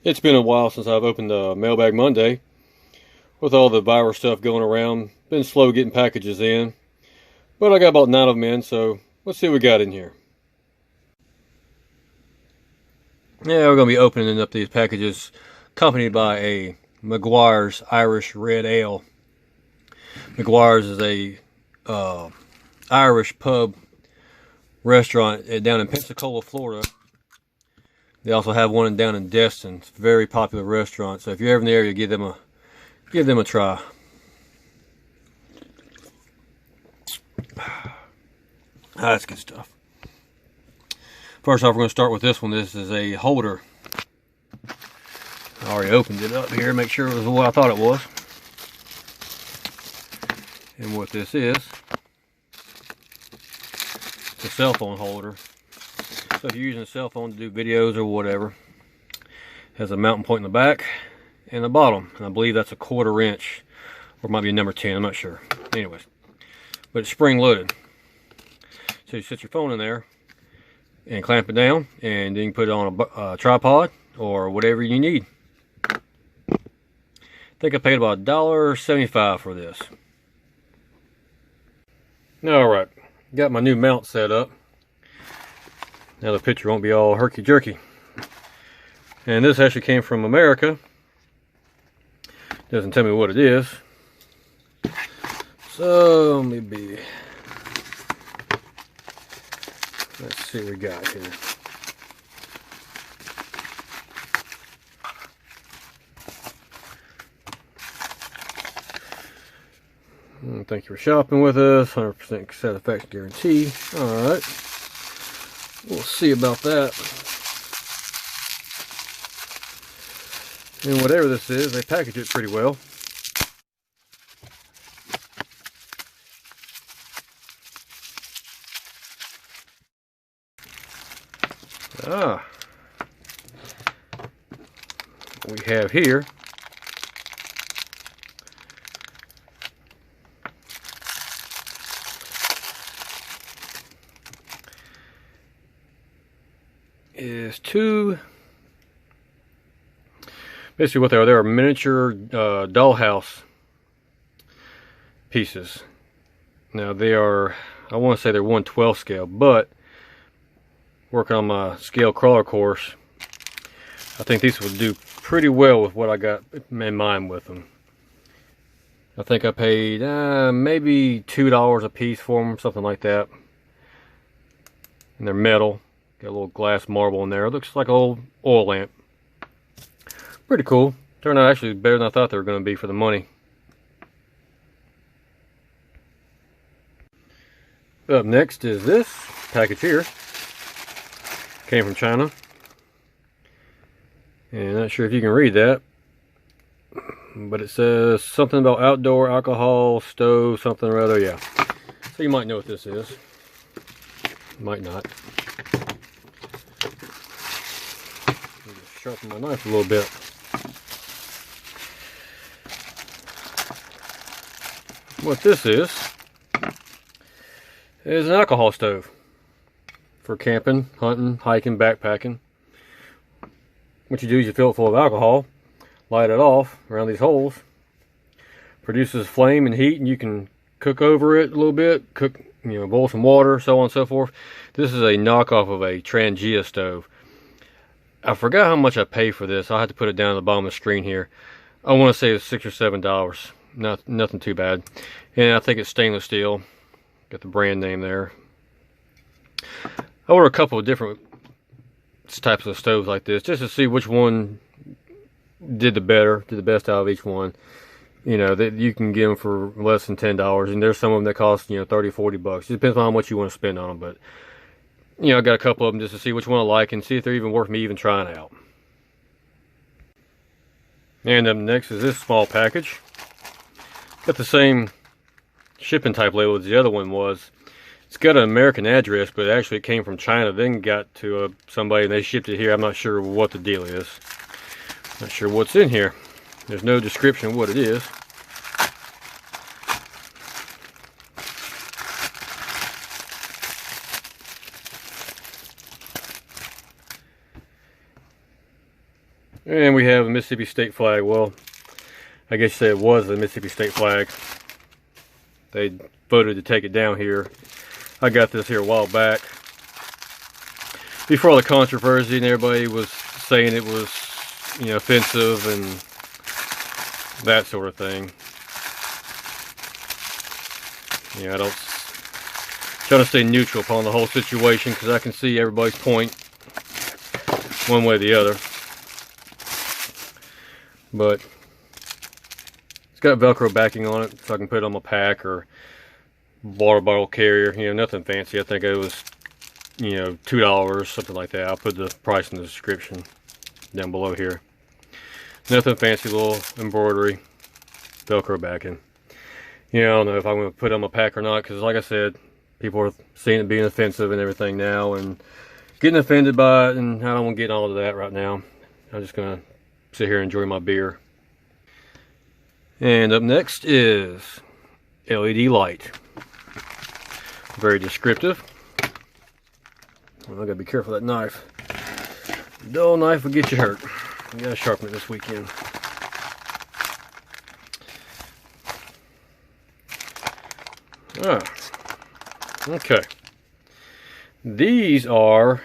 It's been a while since I've opened Mailbag Monday. With all the virus stuff going around, been slow getting packages in. But I got about 9 of them in, so let's see what we got in here. Yeah, we're going to be opening up these packages accompanied by a McGuire's Irish Red Ale. McGuire's is a Irish pub restaurant down in Pensacola, Florida. They also have one down in Destin. It's a very popular restaurant, so if you're ever in the area, give them a try. That's good stuff. First off, we're going to start with this one. This is a holder. I already opened it up here, make sure it was what I thought it was. And what this is, it's a cell phone holder. So if you're using a cell phone to do videos or whatever, it has a mounting point in the back and the bottom. And I believe that's a 1/4 inch, or it might be a number 10, I'm not sure. Anyways, but it's spring loaded. So you set your phone in there and clamp it down, and then you can put it on a tripod or whatever you need. I think I paid about $1.75 for this. Alright, got my new mount set up. Now the picture won't be all herky-jerky. And this actually came from America. Doesn't tell me what it is. So maybe let's see what we got here. Thank you for shopping with us. 100% satisfaction guarantee. Alright. We'll see about that. And whatever this is, they package it pretty well. We have here is two, basically what they are miniature dollhouse pieces. Now they are, I want to say they're 1/12 scale, but working on my scale crawler course, I think these would do pretty well with what I got in mind with them. I think I paid maybe $2 a piece for them, something like that. And they're metal. Got a little glass marble in there. It looks like an old oil lamp. Pretty cool. Turned out actually better than I thought they were going to be for the money. Up next is this package here. Came from China. And not sure if you can read that, but it says something about outdoor alcohol stove, something or other. Yeah. So you might know what this is. Might not. Just sharpen my knife a little bit. What this is an alcohol stove for camping, hunting, hiking, backpacking. What you do is you fill it full of alcohol, light it off around these holes, produces flame and heat, and you can cook over it a little bit, cook, boil some water, so on and so forth. This is a knockoff of a Trangia stove. I forgot how much I paid for this. I'll have to put it down at the bottom of the screen here. I want to say it's $6 or $7. Nothing too bad. And I think it's stainless steel. Got the brand name there. I ordered a couple of different types of stoves like this just to see which one did the best out of each one. That you can get them for less than $10, and there's some of them that cost $30-$40. It depends on how much you want to spend on them, but I got a couple of them just to see which one I like and see if they're even worth me even trying out. And up next is this small package. Got the same shipping type label as the other one was. It's got an American address, but actually it came from China, then got to somebody and they shipped it here. I'm not sure what the deal is. Not sure what's in here. There's no description of what it is. And we have a Mississippi state flag. Well, I guess you say it was the Mississippi state flag. They voted to take it down here. I got this here a while back, before all the controversy and everybody was saying it was, you know, offensive and that sort of thing. You know, I don't try to stay neutral upon the whole situation, because I can see everybody's point one way or the other. But it's got Velcro backing on it, so I can put it on my pack or water bottle carrier. You know, nothing fancy. I think it was, you know, $2, something like that. I'll put the price in the description down below here. Nothing fancy, little embroidery, Velcro backing. You know, I don't know if I'm going to put it on my pack or not, because like I said, people are seeing it being offensive and everything now, and getting offended by it, and I don't want to get all of that right now. I'm just going to sit here and enjoy my beer. And up next is LED light. Very descriptive. Well, I gotta be careful of that knife. Dull knife will get you hurt. You gotta sharpen it this weekend. Okay. These are,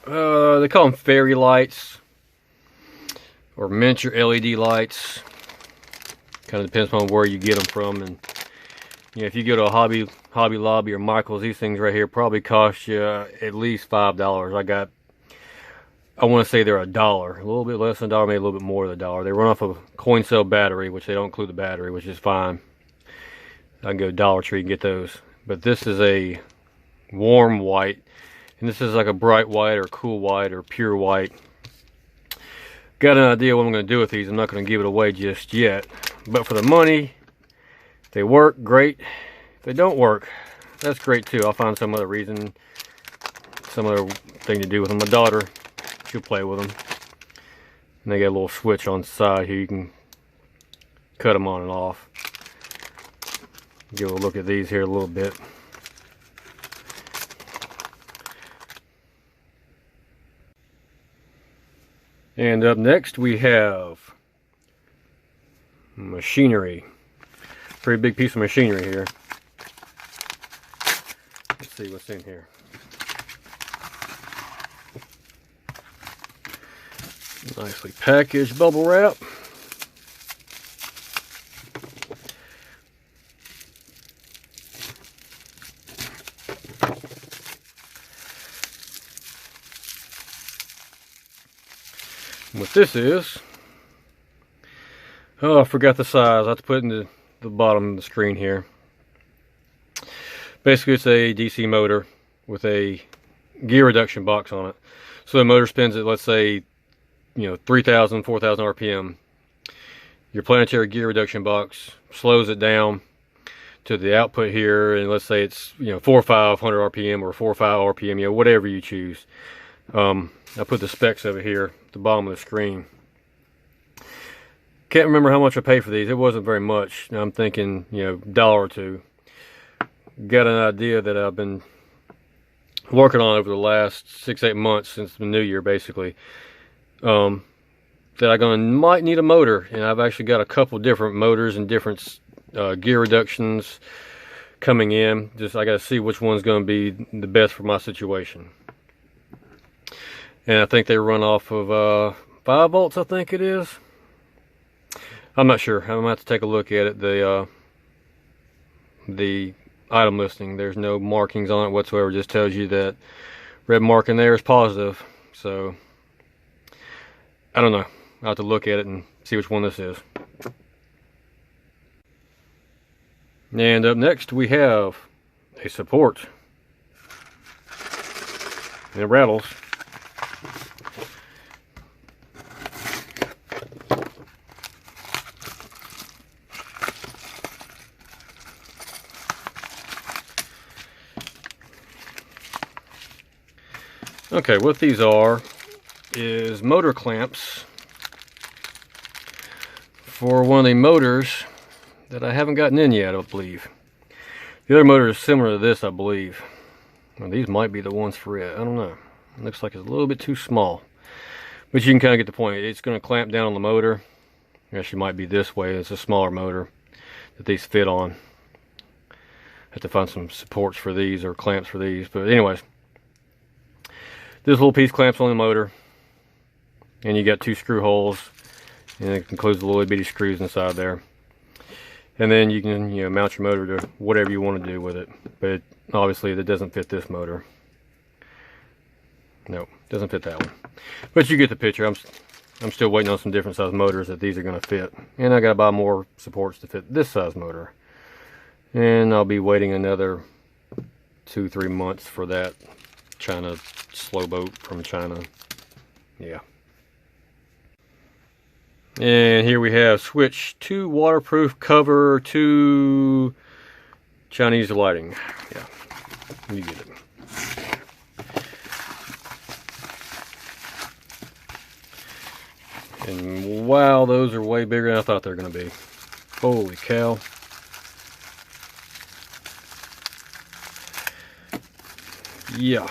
they call them fairy lights or miniature LED lights. Kind of depends on where you get them from. And you know, if you go to a Hobby Lobby or Michael's, these things right here probably cost you at least $5. I want to say they're $1, a little bit less than $1, maybe a little bit more than $1. They run off of a coin cell battery, which they don't include the battery, which is fine. I can go to Dollar Tree and get those. But this is a warm white, and this is like a bright white or cool white or pure white. Got an idea what I'm going to do with these. I'm not going to give it away just yet. But for the money, if they work, great. If they don't work, that's great too. I'll find some other reason, some other thing to do with them. My daughter, she'll play with them. And they got a little switch on the side here. You can cut them on and off. Give a look at these here a little bit. And up next we have machinery. Pretty big piece of machinery here. Let's see what's in here. Nicely packaged bubble wrap. What this is, oh, I forgot the size. I have to put it in the bottom of the screen here. Basically, it's a DC motor with a gear reduction box on it. So the motor spins at, let's say, you know, 3,000, 4,000 RPM. Your planetary gear reduction box slows it down to the output here, and let's say it's, you know, 4 or 500 RPM or 4 or 5 RPM, you know, whatever you choose. I put the specs of it here at the bottom of the screen. Can't remember how much I paid for these. It wasn't very much. I'm thinking, you know, $1 or $2. Got an idea that I've been working on over the last 6-8 months since the new year, basically. That might need a motor, and I've actually got a couple different motors and different gear reductions coming in. Just I got to see which one's going to be the best for my situation. And I think they run off of 5 volts, I think it is. I'm not sure. I'm going to have to take a look at it. The item listing, there's no markings on it whatsoever. It just tells you that red marking there is positive. So, I don't know. I'll have to look at it and see which one this is. And up next we have a support. And it rattles. Okay, what these are is motor clamps for one of the motors that I haven't gotten in yet, I believe. The other motor is similar to this, I believe. Well, these might be the ones for it. I don't know. It looks like it's a little bit too small. But you can kind of get the point. It's going to clamp down on the motor. Actually, might be this way. It's a smaller motor that these fit on. Have to find some supports for these or clamps for these. But anyways, this little piece clamps on the motor, and you got 2 screw holes, and it includes the little bitty screws inside there. And then you can, you know, mount your motor to whatever you want to do with it. But obviously, that doesn't fit this motor. No, doesn't fit that one. But you get the picture. I'm still waiting on some different size motors that these are going to fit. And I got to buy more supports to fit this size motor. And I'll be waiting another 2-3 months for that China slow boat from China. Yeah. And here we have switch to waterproof cover to Chinese lighting. Yeah, you get it. And wow, those are way bigger than I thought they were going to be. Holy cow. Yeah.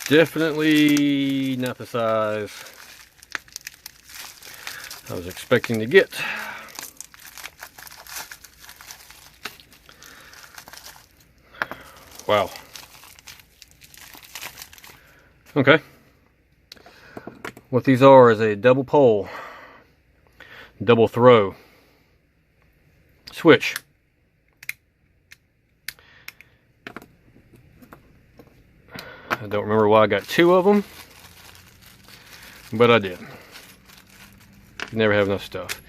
Definitely not the size I was expecting to get. Wow. Okay. What these are is a double pole, double throw switch. I don't remember why I got 2 of them, but I did. You never have enough stuff.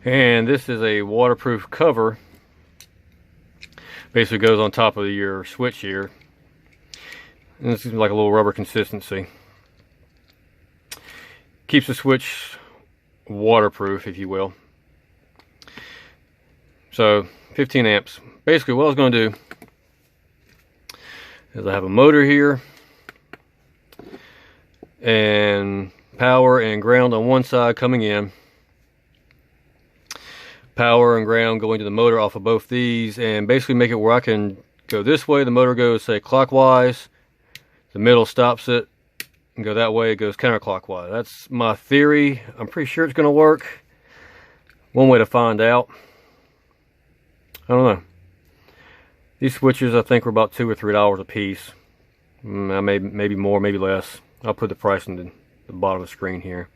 And this is a waterproof cover. Basically goes on top of your switch here. And this is like a little rubber consistency. Keeps the switch waterproof, if you will. So 15 amps. Basically what I was going to do is I have a motor here and power and ground on one side coming in, power and ground going to the motor off of both these, and basically make it where I can go this way, the motor goes say clockwise, the middle stops it, and go that way, it goes counterclockwise. That's my theory. I'm pretty sure it's going to work. One way to find out. I don't know. These switches I think were about $2 or $3 a piece. Maybe more, maybe less. I'll put the price in the bottom of the screen here.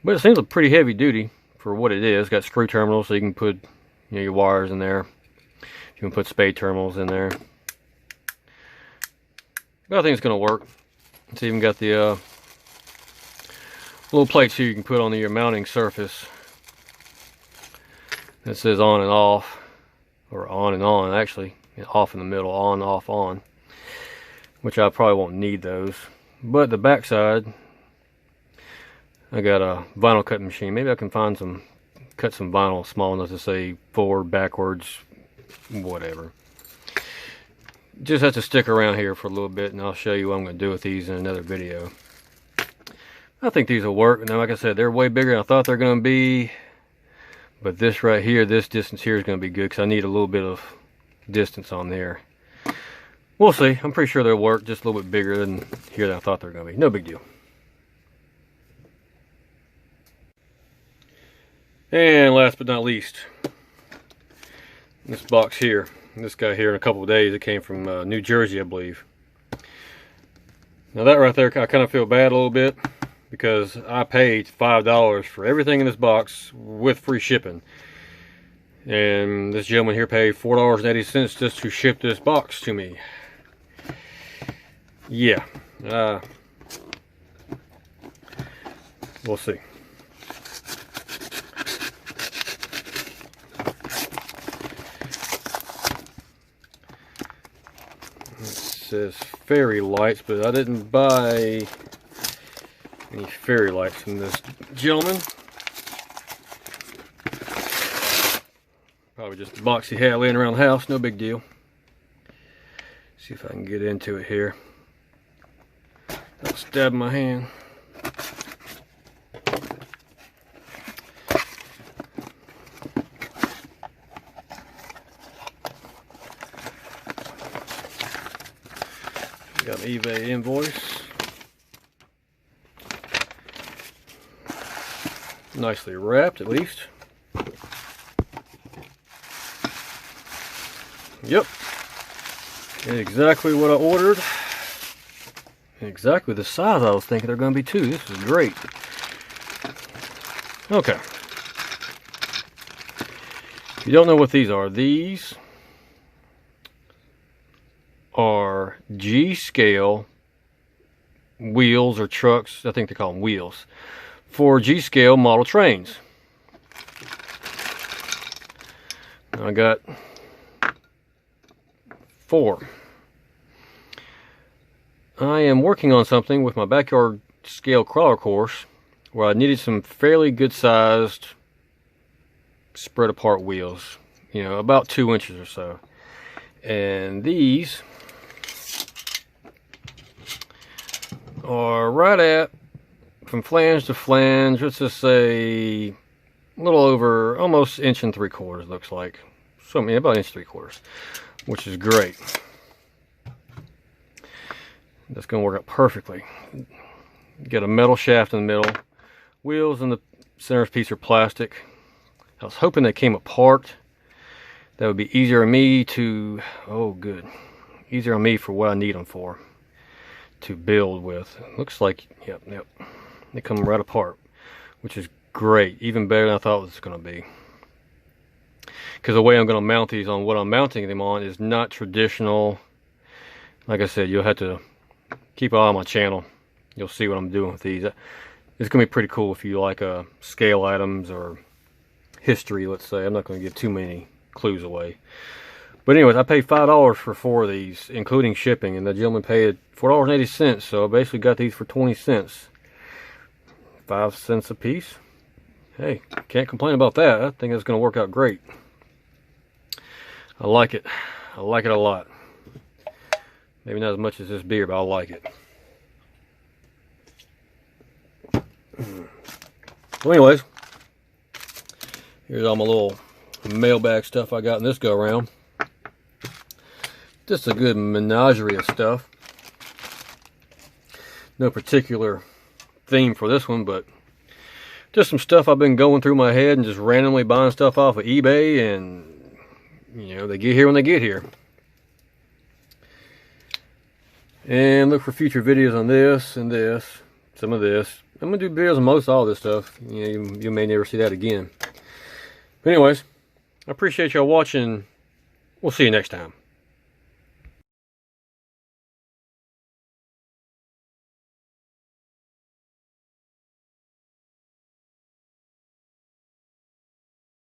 But it seems pretty heavy duty for what it is. Got screw terminals so you can put, you know, your wires in there. You can put spade terminals in there. But I think it's going to work. It's even got the little plates here you can put on your mounting surface. It says on and off, or on and on actually. Off in the middle, on, off, on. Which I probably won't need those. But the back side, I got a vinyl cutting machine. Maybe I can find cut some vinyl small enough to say forward, backwards, whatever. Just have to stick around here for a little bit and I'll show you what I'm going to do with these in another video. I think these will work. Now, like I said, they're way bigger than I thought they're going to be. But this right here, this distance here is going to be good because I need a little bit of distance on there. We'll see. I'm pretty sure they'll work. Just a little bit bigger than here than I thought they were going to be. No big deal. And last but not least, this box here. This guy here in a couple of days, it came from New Jersey, I believe. Now that right there, I kind of feel bad a little bit because I paid $5 for everything in this box with free shipping. And this gentleman here paid $4.80 just to ship this box to me. Yeah. We'll see. Says fairy lights, but I didn't buy any fairy lights from this gentleman. Probably just a box he had laying around the house, no big deal. See if I can get into it here. I'll stab my hand. Got an eBay invoice. Nicely wrapped, at least. Yep. Exactly what I ordered. Exactly the size I was thinking they're going to be too. This is great. Okay. If you don't know what these are G-scale wheels or trucks. I think they call them wheels for G-scale model trains. I got 4. I am working on something with my backyard scale crawler course where I needed some fairly good sized spread apart wheels, you know, about 2 inches or so. And these are right at, from flange to flange, let's just say a little over, almost 1 3/4 looks like. So, I mean, about 1 3/4, which is great. That's going to work out perfectly. Get a metal shaft in the middle. Wheels in the center piece are plastic. I was hoping they came apart. That would be easier on me to, oh good, easier on me for what I need them for, to build with. Looks like, yep, they come right apart, which is great, even better than I thought it was going to be. Because the way I'm going to mount these on what I'm mounting them on is not traditional. Like I said, you'll have to keep an eye on my channel. You'll see what I'm doing with these. It's going to be pretty cool if you like scale items or history, let's say. I'm not going to give too many clues away. But anyways, I paid $5 for 4 of these, including shipping, and the gentleman paid $4.80, so I basically got these for 20 cents. 5 cents a piece. Hey, can't complain about that. I think it's going to work out great. I like it. I like it a lot. Maybe not as much as this beer, but I like it. Well, anyways, here's all my little mailbag stuff I got in this go around. Just a good menagerie of stuff. No particular theme for this one, but just some stuff I've been going through my head and just randomly buying stuff off of eBay, and you know, they get here when they get here. And look for future videos on this and this, some of this. I'm going to do videos on most all this stuff. You know, you may never see that again. But anyways, I appreciate y'all watching. We'll see you next time.